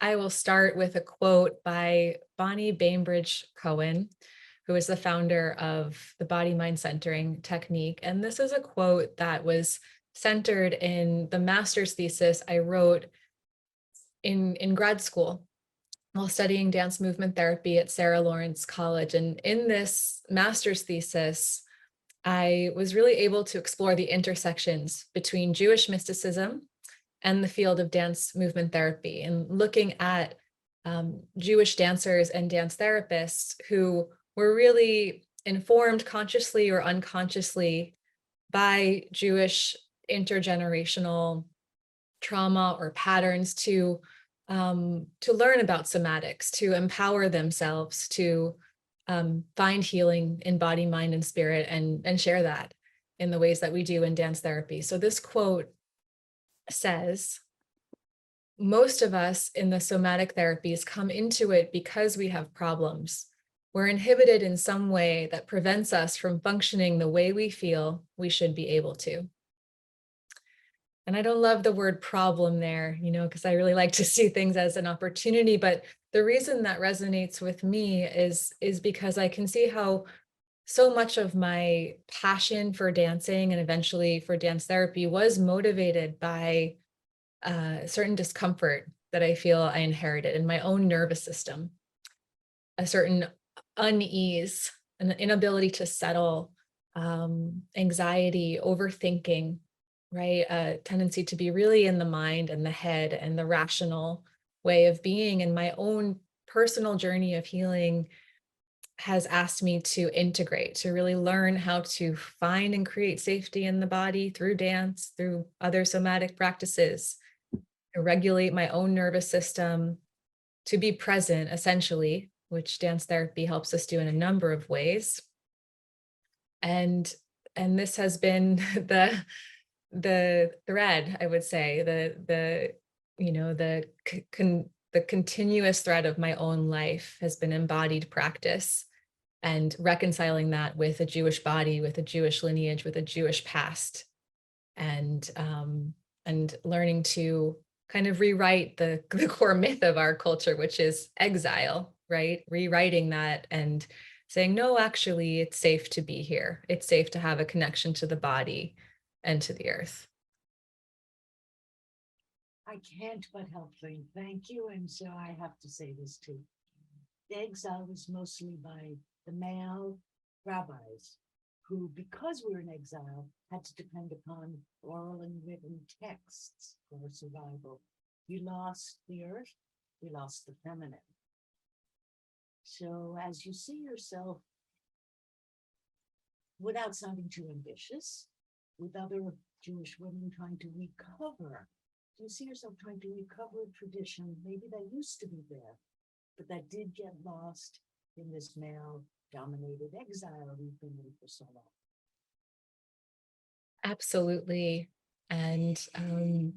I will start with a quote by Bonnie Bainbridge Cohen, who is the founder of the body mind centering technique. And this is a quote that was centered in the master's thesis I wrote in grad school while studying dance movement therapy at Sarah Lawrence College. And in this master's thesis, I was really able to explore the intersections between Jewish mysticism and the field of dance movement therapy, and looking at Jewish dancers and dance therapists who were really informed consciously or unconsciously by Jewish intergenerational trauma or patterns to learn about somatics, to empower themselves, to find healing in body, mind, and spirit, and share that in the ways that we do in dance therapy. So this quote says, most of us in the somatic therapies come into it because we have problems. We're inhibited in some way that prevents us from functioning the way we feel we should be able to. And I don't love the word problem there, because I really like to see things as an opportunity. But the reason that resonates with me is because I can see how so much of my passion for dancing and eventually for dance therapy was motivated by certain discomfort that I feel I inherited in my own nervous system, a certain unease, an inability to settle, anxiety, overthinking, right? A tendency to be really in the mind and the head and the rational way of being. And my own personal journey of healing has asked me to integrate, to really learn how to find and create safety in the body through dance, through other somatic practices, to regulate my own nervous system, to be present, essentially, which dance therapy helps us do in a number of ways. And this has been the thread, I would say, the continuous thread of my own life has been embodied practice and reconciling that with a Jewish body, with a Jewish lineage, with a Jewish past, and learning to kind of rewrite the core myth of our culture, which is exile, right? Rewriting that and saying, no, actually, it's safe to be here. It's safe to have a connection to the body and to the earth. I can't but help saying thank you. And so I have to say this too. The exile was mostly by the male rabbis who, because we were in exile, had to depend upon oral and written texts for survival. You lost the earth, you lost the feminine. So as you see yourself, without sounding too ambitious, with other Jewish women trying to recover, you see yourself trying to recover a tradition, maybe that used to be there, but that did get lost in this male-dominated exile we've been in for so long. Absolutely. And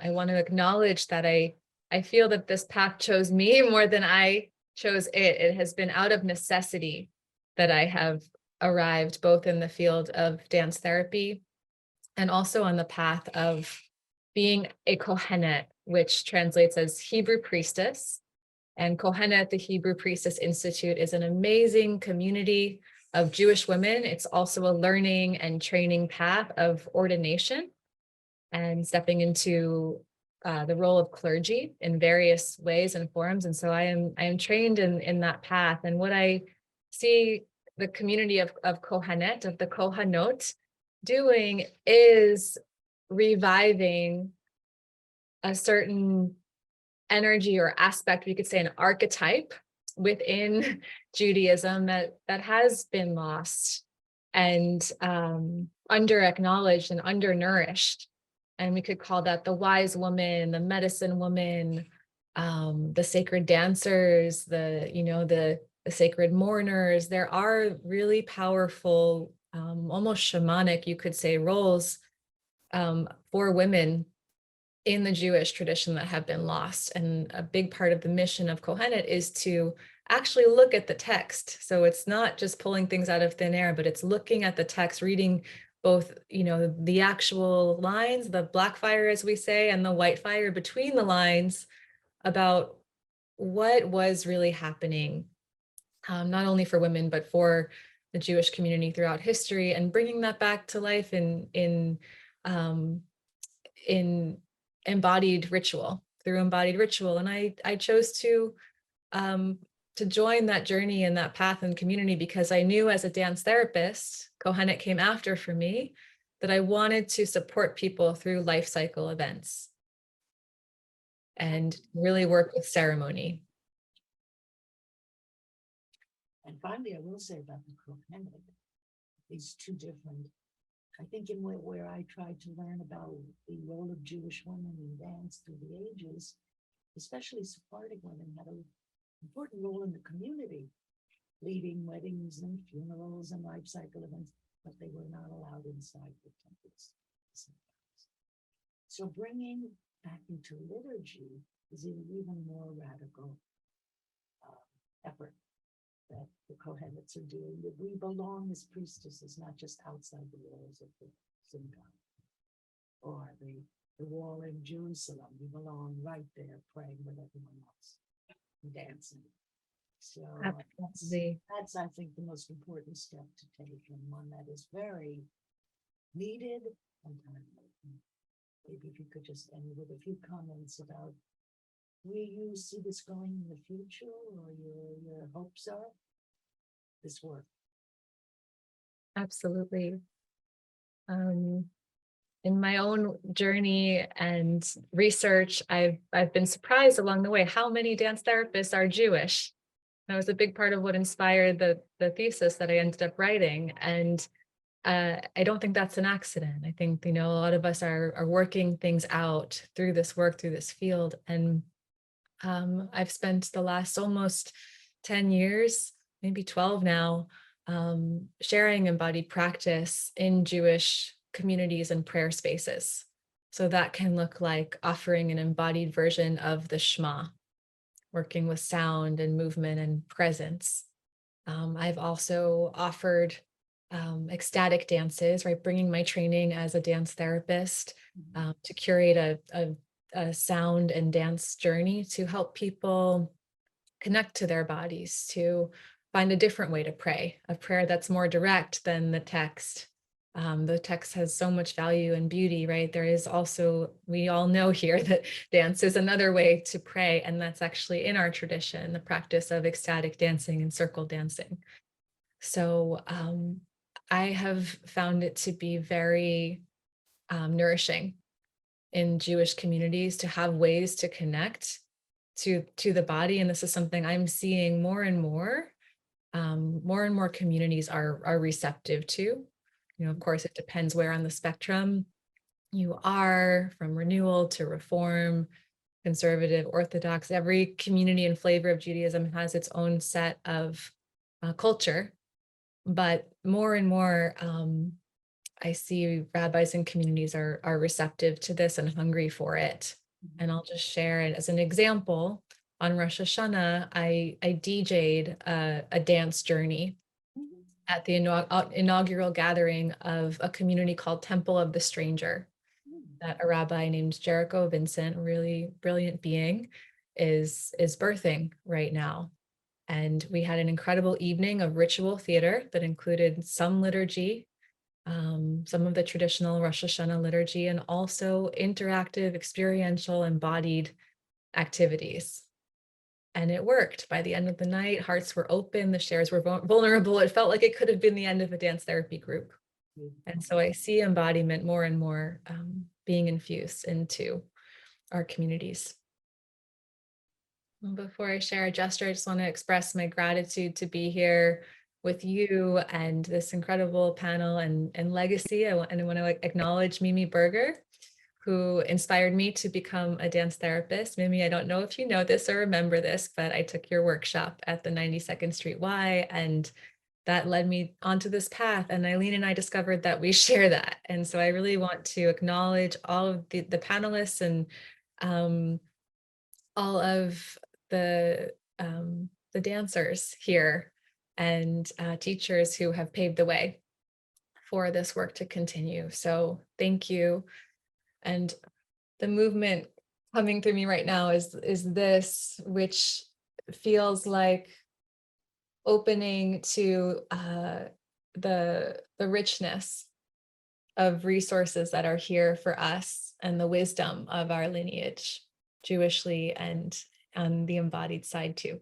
I want to acknowledge that I feel that this path chose me more than I chose it. It has been out of necessity that I have arrived both in the field of dance therapy and also on the path of being a Kohenet, which translates as Hebrew priestess. And Kohenet, the Hebrew Priestess Institute, is an amazing community of Jewish women. It's also a learning and training path of ordination and stepping into the role of clergy in various ways and forms. And so I am trained in that path. And what I see the community of Kohenet, of the Kohanot, doing is reviving a certain energy or aspect, we could say an archetype within Judaism that has been lost and under acknowledged and undernourished. And we could call that the wise woman, the medicine woman, the sacred dancers, the sacred mourners. There are really powerful, almost shamanic, you could say, roles for women in the Jewish tradition that have been lost. And a big part of the mission of Kohenet is to actually look at the text. So it's not just pulling things out of thin air, but it's looking at the text, reading both, the actual lines, the black fire, as we say, and the white fire between the lines about what was really happening, not only for women, but for the Jewish community throughout history, and bringing that back to life um, in embodied ritual, through embodied ritual. And I chose um, to join that journey and that path and community because I knew as a dance therapist, Kohenet came after for me, that I wanted to support people through life cycle events and really work with ceremony. And finally, I will say about the Kohenet, these two different, I think in where I tried to learn about the role of Jewish women in dance through the ages, especially Sephardic women had an important role in the community, leading weddings and funerals and life cycle events, but they were not allowed inside the temples sometimes. So bringing back into liturgy is an even more radical effort that the Kohenets are doing, that we belong as priestesses, not just outside the walls of the synagogue or the wall in Jerusalem. We belong right there praying with everyone else and dancing. So that's, I think, the most important step to take, and one that is very needed and timely. Maybe if you could just end with a few comments about where you see this going in the future, or your hopes are, this work. Absolutely. In my own journey and research, I've been surprised along the way how many dance therapists are Jewish. That was a big part of what inspired the thesis that I ended up writing. And I don't think that's an accident. I think, a lot of us are working things out through this work, through this field. And I've spent the last almost 10 years, maybe 12 now, sharing embodied practice in Jewish communities and prayer spaces. So that can look like offering an embodied version of the Shema, working with sound and movement and presence. I've also offered ecstatic dances, right? Bringing my training as a dance therapist to curate a sound and dance journey to help people connect to their bodies, to find a different way to pray, a prayer that's more direct than the text. The text has so much value and beauty, right? There is also, we all know here that dance is another way to pray, and that's actually in our tradition, the practice of ecstatic dancing and circle dancing. So I have found it to be very nourishing in Jewish communities to have ways to connect to the body. And this is something I'm seeing more and more. More and more communities are receptive to. Of course, it depends where on the spectrum you are, from renewal to reform, conservative, orthodox. Every community and flavor of Judaism has its own set of culture, but more and more I see rabbis and communities are receptive to this and hungry for it. And I'll just share it as an example. On Rosh Hashanah, I DJ'd a dance journey at the inaugural gathering of a community called Temple of the Stranger, that a rabbi named Jericho Vincent, a really brilliant being, is birthing right now. And we had an incredible evening of ritual theater that included some liturgy, some of the traditional Rosh Hashanah liturgy, and also interactive, experiential, embodied activities. And it worked. By the end of the night, hearts were open, the shares were vulnerable. It felt like it could have been the end of a dance therapy group. And so I see embodiment more and more being infused into our communities. Before I share a gesture, I just want to express my gratitude to be here with you and this incredible panel and legacy. I want to acknowledge Mimi Berger, who inspired me to become a dance therapist. Mimi, I don't know if you know this or remember this, but I took your workshop at the 92nd Street Y, and that led me onto this path. And Ilene and I discovered that we share that. And so I really want to acknowledge all of the panelists and all of the dancers here and teachers who have paved the way for this work to continue. So thank you. And the movement coming through me right now is this, which feels like opening to the richness of resources that are here for us and the wisdom of our lineage, Jewishly and on the embodied side too.